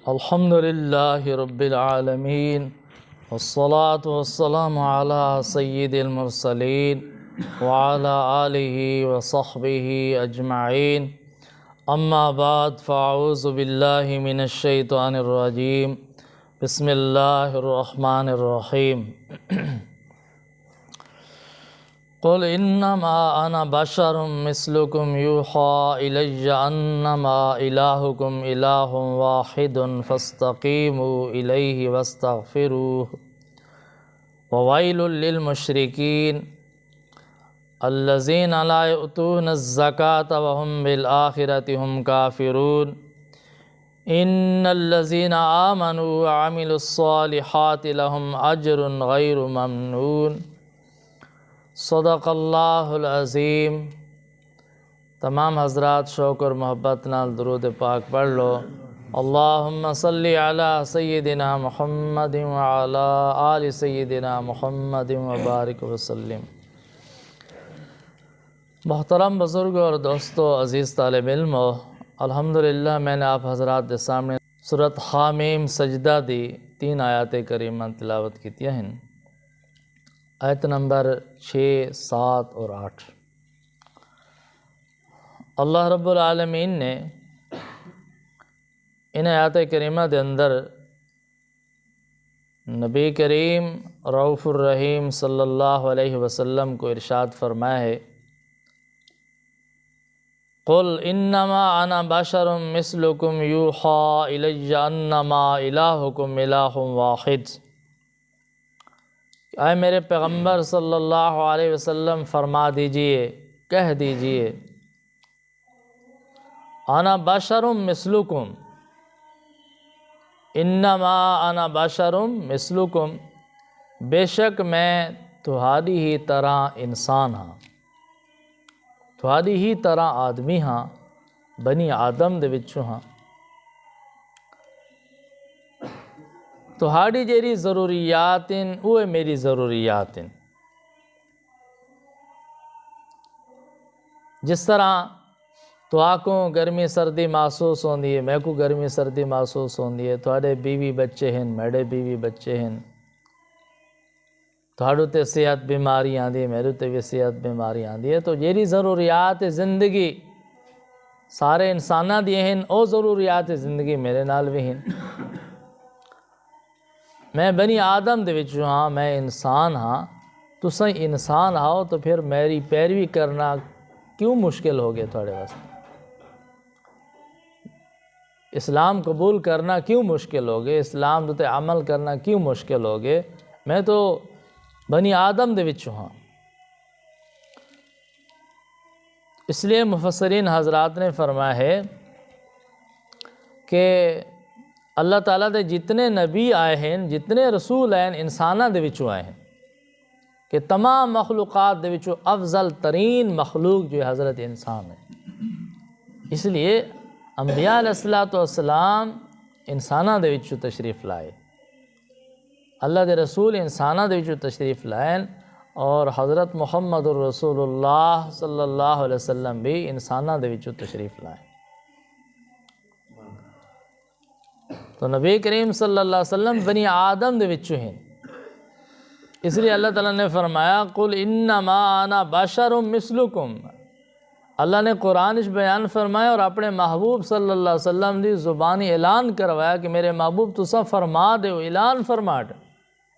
الحمد لله رب العالمين والصلاة والسلام على سيد المرسلين وعلى آله وصحبه أجمعين. أما بعد فأعوذ بالله من الشيطان الرجيم. بسم الله الرحمن الرحيم. قل انما انا بشر مثلكم يوحى الي انما الهكم اله واحد فاستقيموا اليه واستغفروه وويل للمشركين الذين لا يؤتون الزكاة وهم بالآخرة هم كافرون. ان الذين آمنوا وعملوا الصالحات لهم اجر غير ممنون. صدق اللہ العظیم. تمام حضرات شوق اور محبت نال درود پاک پڑھ لو. اللہم صلی علی سیدنا محمد وعلی آل سیدنا محمد وبارک وسلم. محترم بزرگوں اور دوستو، عزیز طالب علمو، الحمدللہ میں نے آپ حضرات کے سامنے سورۃ حامیم سجدہ دی 3 آیات کریمہ تلاوت کیتیاں ہیں. آیت نمبر 6، 7 اور 8. اللہ رب العالمین نے ان آیات کریمہ دے اندر نبی کریم رؤوف الرحیم صلی اللہ علیہ وسلم کو ارشاد فرمایا ہے، قل انما انا بشر مثلکم یوحی الی انما الہکم الہ واحد. اے میرے پیغمبر صلی اللہ علیہ وسلم فرما دیجئے، کہہ دیجئے، انا بشر مثلکم، انما انا بشر مثلکم، بے شک میں تہاڈی ہی طرح انسان ہاں، تہاڈی ہی طرح آدمی ہاں، بنی آدم دے وچوں ہاں. تہاڈی جیڑی ضروریات ہیں وہ میری ضروریات ہیں. جس طرح تو آکوں گرمی سردی محسوس ہوندی ہے، میں کو گرمی سردی محسوس ہوندی ہے، تھوڑے بیوی بچے ہیں، میرے بیوی بچے ہیں، تھوڑے تے صحت بیماری آندی ہے، میرے تے بھی صحت بیماری آندی ہے. تو جیڑی ضروریات زندگی سارے انسانہ دیے ہیں، او ضروریات زندگی میرے نال بھی ہیں. میں بنی آدم دے وچوں ہاں، میں انسان ہاں، تساں انسان آؤ تو پھر میری پیروی کرنا کیوں مشکل ہو گیا تھوڑے واسطے؟ اسلام قبول کرنا کیوں مشکل ہو گئے؟ اسلام تے عمل کرنا کیوں مشکل ہو گئے؟ میں تو بنی آدم دے وچوں ہاں. اس لیے مفسرین حضرات نے فرمایا ہے کہ اللہ تعالیٰ دے جتنے نبی آئے ہیں، جتنے رسول آئے ہیں، انسانہ دے وچوں آئے ہیں، کہ تمام مخلوقات دے وچوں افضل ترین مخلوق جو حضرت انسان ہے. اس لیے انبیاء علیہ السلام انسانہ دے وچوں تشریف لائے، اللہ دے رسول انسانہ دے وچوں تشریف لائے، اور حضرت محمد الرسول اللہ صلی اللہ علیہ وسلم بھی انسانہ دے وچوں تشریف لائے. تو نبی کریم صلی اللہ علیہ وسلم بنی آدم دے وچوں ہیں. اس لیے اللہ تعالیٰ نے فرمایا قل انما انا بشر مثلکم. اللہ نے قرآن اچ بیان فرمایا اور اپنے محبوب صلی اللہ علیہ وسلم دی زبانی اعلان کروایا کہ میرے محبوب تساں فرما دیو، اعلان فرما دے،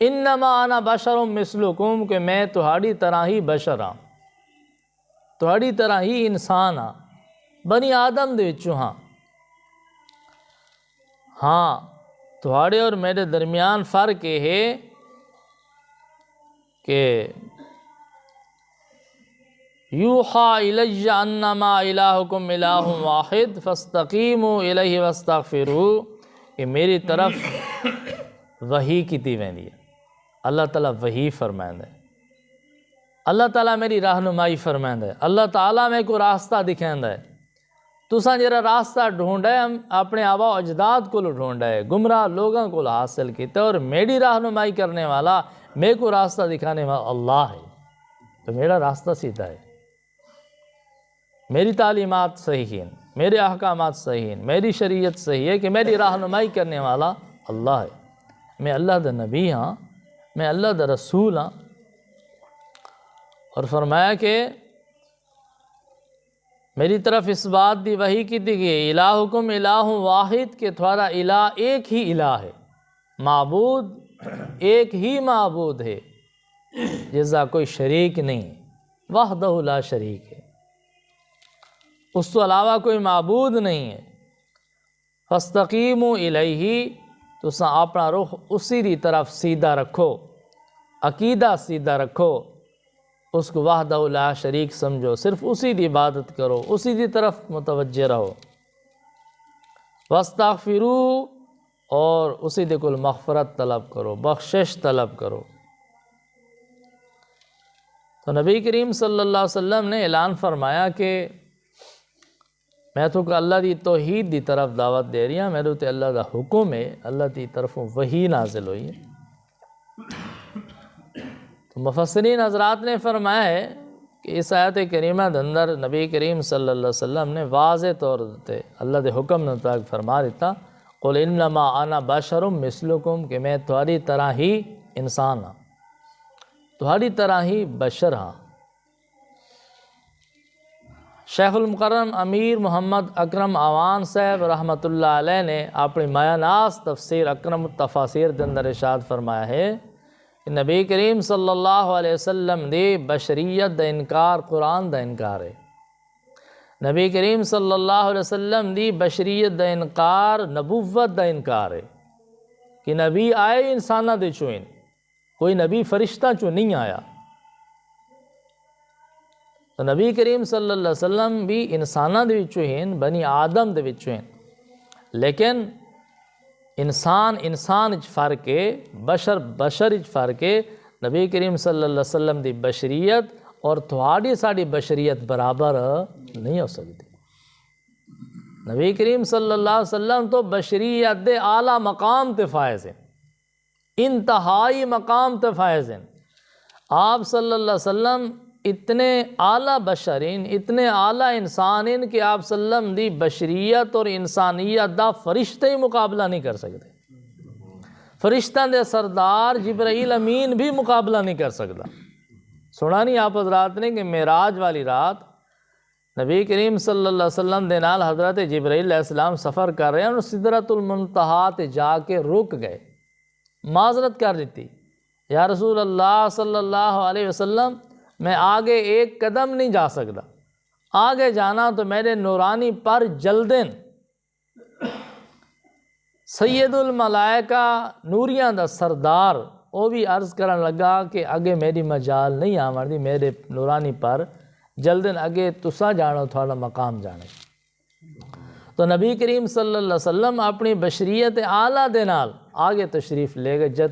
انما انا بشر مثلکم، کہ میں تہاڈی طرح ہی بشر ہاں، تہاڈی طرح ہی انسان ہاں، بنی آدم دے وچوں ہاں. ہاں، تہاڑے اور میرے درمیان فرق یہ ہے کہ یوحی الی انما الہکم الہ واحد فاستقیموا الیہ واستغفروہ، کہ میری طرف وحی کیتی ویندی ہے. اللہ تعالیٰ وحی فرمائندا ہے، اللہ تعالیٰ میری رہنمائی فرمائندا ہے، اللہ تعالیٰ میں کو راستہ دکھائندا ہے. تساں جڑا راستہ ڈھونڈا ہے اپنے آباء و اجداد کو ڈھونڈا ہے، گمراہ لوگوں کو حاصل کیتا ہے، اور میری رہنمائی کرنے والا، میرے کو راستہ دکھانے والا اللہ ہے. تو میرا راستہ سیدھا ہے، میری تعلیمات صحیح ہیں. میرے احکامات صحیح ہیں، میری شریعت صحیح ہے کہ میری رہنمائی کرنے والا اللہ ہے، میں اللہ دا نبی ہاں، میں اللہ دا رسول ہاں۔ اور فرمایا کہ میری طرف اس بات دی وحی کی دی گئی الہکم الہ واحد کہ تھوڑا الہ ایک ہی الہ ہے، معبود ایک ہی معبود ہے، جیسا کوئی شریک نہیں، وحدہ لا شریک ہے، اس تو علاوہ کوئی معبود نہیں ہے۔ فاستقیموا الیہ، تساں اپنا رخ اسی دی طرف سیدھا رکھو، عقیدہ سیدھا رکھو، اس کو وحدہ لا شریک سمجھو، صرف اسی دی عبادت کرو، اسی دی طرف متوجہ رہو۔ واستغفروا، اور اسی دے کل مغفرت طلب کرو، بخشش طلب کرو۔ تو نبی کریم صلی اللہ علیہ وسلم نے اعلان فرمایا کہ میں تو کہ اللہ دی توحید دی طرف دعوت دے رہی ہوں، میرے تے اللہ دا حکم ہے، اللہ دی طرفوں وحی نازل ہوئی ہے۔ تو مفسرین حضرات نے فرمایا ہے کہ اس آیت کریمہ دے اندر نبی کریم صلی اللہ علیہ وسلم نے واضح طور تے اللہ دے حکم مطابق فرما دیتا، قل انما انا بشر مثلکم، کہ میں تہاڈی طرح ہی انسان ہاں، تہاڈی طرح ہی بشر ہاں۔ شیخ المکرم امیر محمد اکرم آوان صاحب رحمۃ اللہ علیہ نے اپنی مایہ ناز تفسیر اکرم التفاسیر دے اندر ارشاد فرمایا ہے کہ نبی کریم صلی اللہ علیہ وسلم دی بشریت دا انکار قرآن دا انکار ہے، نبی کریم صلی اللہ علیہ وسلم دی بشریت دا انکار نبوت دا انکار ہے کہ نبی آئے انسانہ دے چوئن، کوئی نبی فرشتہ چو نہیں آیا۔ تو نبی کریم صلی اللہ علیہ وسلم بھی انسانہ دے وچوں ہیں، بنی آدم دے وچوں ہیں، لیکن انسان اچ فرق ہے، بشر اچ فرق ہے۔ نبی کریم صلی اللہ علیہ وسلم دی بشریت اور تھوڑی ساڑی بشریت برابر نہیں ہو سکتی۔ نبی کریم صلی اللہ علیہ وسلم تو بشریت دے اعلیٰ مقام تے فائز ہیں، انتہائی مقام تے فائز ہیں۔ آپ صلی اللہ علیہ وسلم اتنے اعلیٰ بشرین، اتنے اعلیٰ انسان ہیں کہ آپ صلی اللہ علیہ وسلم دی بشریت اور انسانیت دا فرشتے ہی مقابلہ نہیں کر سکتے، فرشتہ دے سردار جبرائیل امین بھی مقابلہ نہیں کر سکتا۔ سنا نہیں آپ حضرات نے کہ معراج والی رات نبی کریم صلی اللہ علیہ وسلم دے نال حضرت جبرائیل علیہ السلام سفر کر رہے ہیں اور سدرۃ المنتہا تے جا کے رک گئے، معذرت کر دیتی، یا رسول اللہ صلی اللہ علیہ وسلم میں آگے ایک قدم نہیں جا سکتا، آگے جانا تو میرے نورانی پر جلدن۔ سید الملائکہ نوریاں دا سردار وہ بھی عرض کرن لگا کہ اگے میری مجال نہیں آمر دی، میرے نورانی پر جلدن اگے تسا جانو تھوڑا مقام جانے۔ تو نبی کریم صلی اللہ علیہ وسلم اپنی بشریت اعلیٰ دے نال آگے تشریف لے گئے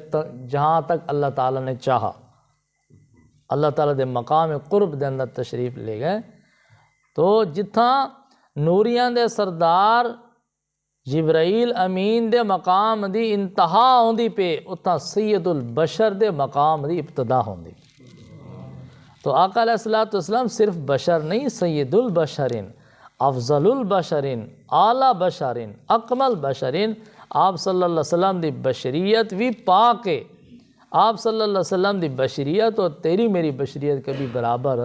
جہاں تک اللہ تعالیٰ نے چاہا، اللہ تعالیٰ دے مقام قرب دے اندر تشریف لے گئے۔ تو جتھاں نوریاں دے سردار جبرائیل امین دے مقام دی انتہا ہوندی پہ، اتھاں سید البشر دے مقام دی ابتدا ہوندی۔ تو آقا علیہ الصلوۃ والسلام صرف بشر نہیں، سید البشرین، افضل البشرین، اعلیٰ بشرین، اکمل بشرین۔ آپ صلی اللہ علیہ وسلم دی بشریت بھی پاک ہے، آپ صلی اللہ علیہ وسلم دی بشریت اور تیری میری بشریت کبھی برابر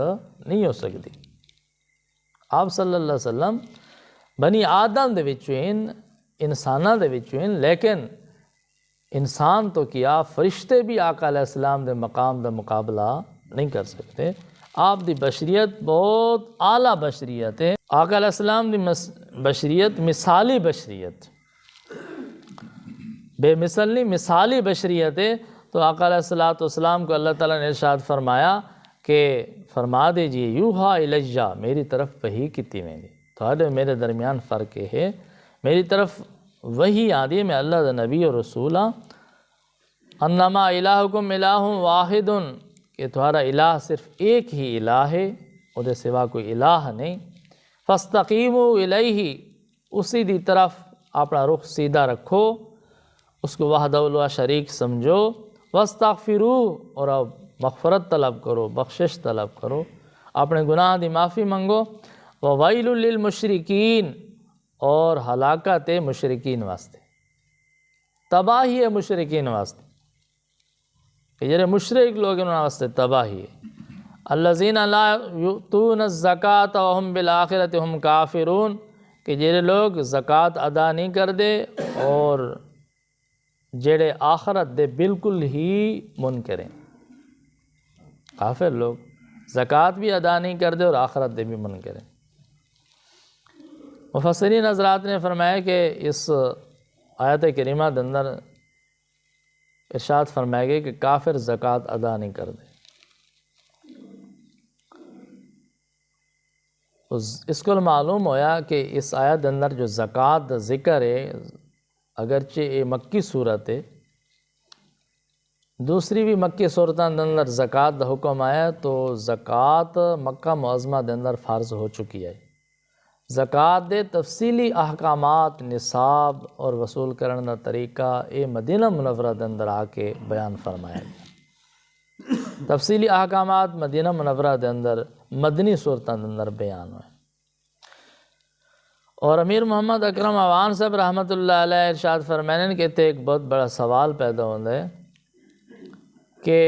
نہیں ہو سکتی۔ آپ صلی اللہ علیہ وسلم بنی آدم دے وچوں انسانہ دے وچوں، لیکن انسان تو کیا فرشتے بھی آقا علیہ السلام دے مقام دا مقابلہ نہیں کر سکتے۔ آپ دی بشریت بہت اعلیٰ بشریت ہے، آقا علیہ السلام دی بشریت مثالی بشریت، بے مثل نہیں، مثالی بشریت ہے۔ تو آقا علیہ الصلوۃ والسلام کو اللہ تعالیٰ نے ارشاد فرمایا کہ فرما دیجئے یوحا الیہ، میری طرف وحی کیتی میں نے، تھوڑے میرے درمیان فرق ہے، میری طرف وحی آدھی ہے، میں اللہ دا نبی اور رسول ہاں۔ انما الہکم الہ واحد، کہ تمہارا الہ صرف ایک ہی الہ ہے، وہ دے سوا کوئی الہ نہیں۔ فاستقیموا الیہ، اسی دی طرف اپنا رخ سیدھا رکھو، اس کو وحدہ لا شریک سمجھو۔ واستغفروا، اور اب مغفرت طلب کرو، بخشش طلب کرو، اپنے گناہ دی معافی منگو۔ وویل للمشرکین، اور ہلاکت مشرکین واسطے، تباہی ہے مشرکین واسطے، کہ جڑے مشرک لوگ انہاں واسطے تباہی ہے۔ الذین لا یؤتون الزکاۃ وہم بالآخرۃ ہم کافرون، کہ جڑے لوگ زکوٰۃ ادا نہیں کر دے اور جڑے آخرت دے بالکل ہی منکر ہیں، کافر لوگ زکوٰۃ بھی ادا نہیں کر دے اور آخرت دے بھی منکر ہیں۔ مفسرین حضرات نے فرمایا کہ اس آیت کریمہ دے اندر ارشاد فرمایا گیا کہ کافر زکوٰۃ ادا نہیں کر دے۔ اس کو معلوم ہویا کہ اس آیت اندر جو زکوٰۃ دا ذکر ہے، اگرچہ یہ مکی صورت ہے، دوسری بھی مکی صورتوں کے اندر زکوٰۃ دا حکم آیا تو زکوٰۃ مکہ معظمہ دے اندر فرض ہو چکی ہے۔ زکوٰۃ دے تفصیلی احکامات، نصاب اور وصول کرنے دا طریقہ یہ مدینہ منورہ دے اندر آ کے بیان فرمایا گیا۔ تفصیلی احکامات مدینہ منورہ دے اندر مدنی صورتوں دے اندر بیان ہوئے، اور امیر محمد اکرم عوان صاحب رحمۃ اللہ علیہ ارشاد فرمائیں کہ تے ایک بہت بڑا سوال پیدا ہوتا ہے کہ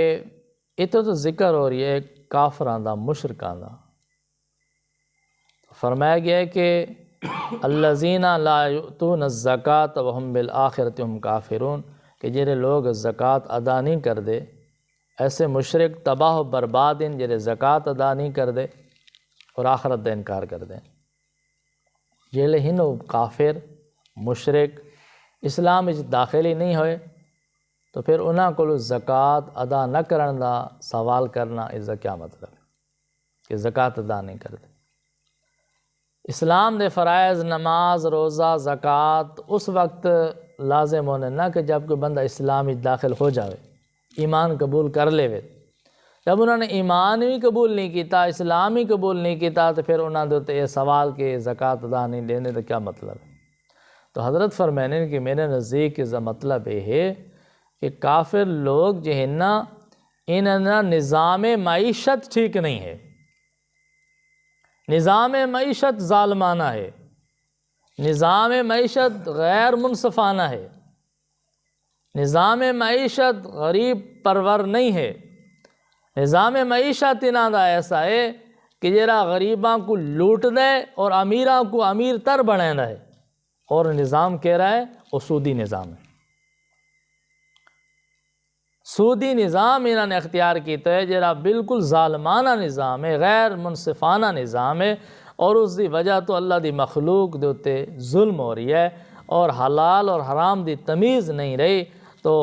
اتنے تو ذکر ہو رہی ہے کافران دا، مشرکان دا، فرمایا گیا ہے کہ الذین لا یؤتون الزکاۃ وہم بالآخرۃ ہم کافرون، کہ جڑے لوگ زکوٰۃ ادا نہیں کر دے، ایسے مشرک تباہ و برباد ہیں جڑے زکوٰۃ ادا نہیں کر دے اور آخرت دا انکار کر دیں۔ جڑے ہن کافر مشرک اسلام وچ داخل ہی نہیں ہوئے تو پھر انہاں کو زکوٰۃ ادا نہ کرن دا سوال کرنا، اس کا کیا مطلب ہے کہ زکوٰۃ ادا نہیں کرتے؟ اسلام دے فرائض نماز، روزہ، زکوٰۃ اس وقت لازم ہونے نہ کہ جب کوئی بندہ اسلام وچ داخل ہو جاوے، ایمان قبول کر لے۔ جب انہوں نے ایمان بھی قبول نہیں کیتا، اسلام ہی قبول نہیں کیتا، تو پھر انہوں نے یہ سوال کہ زکوٰۃ ادا نہیں دینے تو کیا مطلب ہے؟ تو حضرت فرمائیں کہ میرے نزدیک اس کا مطلب یہ ہے کہ کافر لوگ جو ہیں نا، انہاں نظام معیشت ٹھیک نہیں ہے، نظام معیشت ظالمانہ ہے، نظام معیشت غیر منصفانہ ہے، نظام معیشت غریب پرور نہیں ہے، نظام معیشت انہاں دا ایسا ہے کہ جڑا غریباں کو لوٹ دے اور امیراں کو امیر تر بنائے ہے، اور نظام کہہ رہا ہے وہ سودی نظام ہے۔ سودی نظام انہوں نے اختیار کیتا ہے جڑا بالکل ظالمانہ نظام ہے، غیر منصفانہ نظام ہے، اور اس دی وجہ تو اللہ دی مخلوق دے اتے ظلم ہو رہی ہے اور حلال اور حرام دی تمیز نہیں رہی۔ تو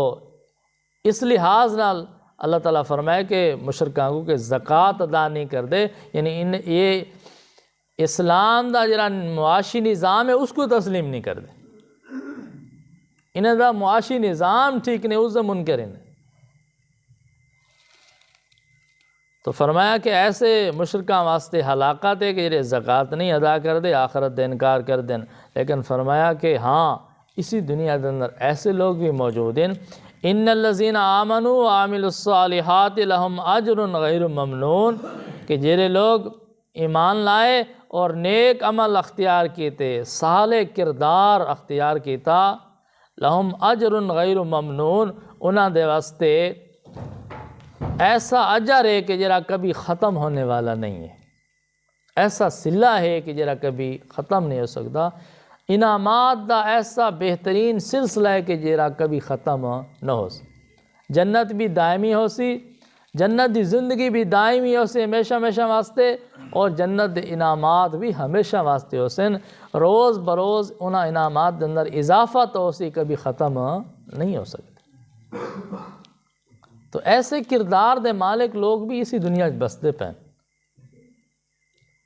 اس لحاظ نال اللہ تعالیٰ فرمائے کہ مشرکاں کو کہ زکوٰۃ ادا نہیں کر دے، یعنی یہ اسلام دا جڑا معاشی نظام ہے اس کو تسلیم نہیں کر دے، انہاں دا معاشی نظام ٹھیک نہیں، اس دا منکر ہیں۔ تو فرمایا کہ ایسے مشرکاں واسطے ہلاکت ہے کہ جڑے زکوٰۃ نہیں ادا کر دے، آخرت دے انکار کر دیں۔ لیکن فرمایا کہ ہاں اسی دنیا کے اندر ایسے لوگ بھی موجود ہیں، ان الذین آمنوا وعملوا الصالحات لہم اجر غیر ممنون، کہ جڑے لوگ ایمان لائے اور نیک عمل اختیار کیتے، صالح کردار اختیار کیتا، لہم اجر غیر ممنون، انہاں دے واسطے ایسا اجر ہے کہ جرا کبھی ختم ہونے والا نہیں ہے، ایسا صلہ ہے کہ جرا کبھی ختم نہیں ہو سکتا، انعامات دا ایسا بہترین سلسلہ ہے کہ جرا کبھی ختم نہ ہو سکتا۔ جنت بھی دائمی ہو سی، جنت دی زندگی بھی دائمی ہو سی ہمیشہ ہمیشہ واسطے، اور جنت دے انعامات بھی ہمیشہ واسطے ہو سن، روز بروز انہاں انعامات دے اندر اضافہ تو ہو سی، کبھی ختم نہیں ہو سکتے۔ تو ایسے کردار دے مالک لوگ بھی اسی دنیا بستے پہ،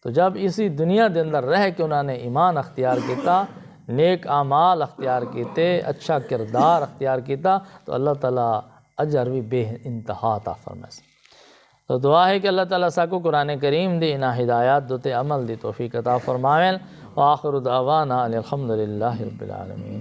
تو جب اسی دنیا دے اندر رہ کے انہوں نے ایمان اختیار کیتا، نیک اعمال اختیار کیتے، اچھا کردار اختیار کیتا، تو اللہ تعالیٰ اجر بھی بے انتہا عطا فرمائے۔ تو دعا ہے کہ اللہ تعالیٰ ساکو قرآن کریم دی انہا ہدایات دوتے عمل دی توفیق عطا فرمائیں۔ وآخر دعوانا الحمدللہ رب العالمین۔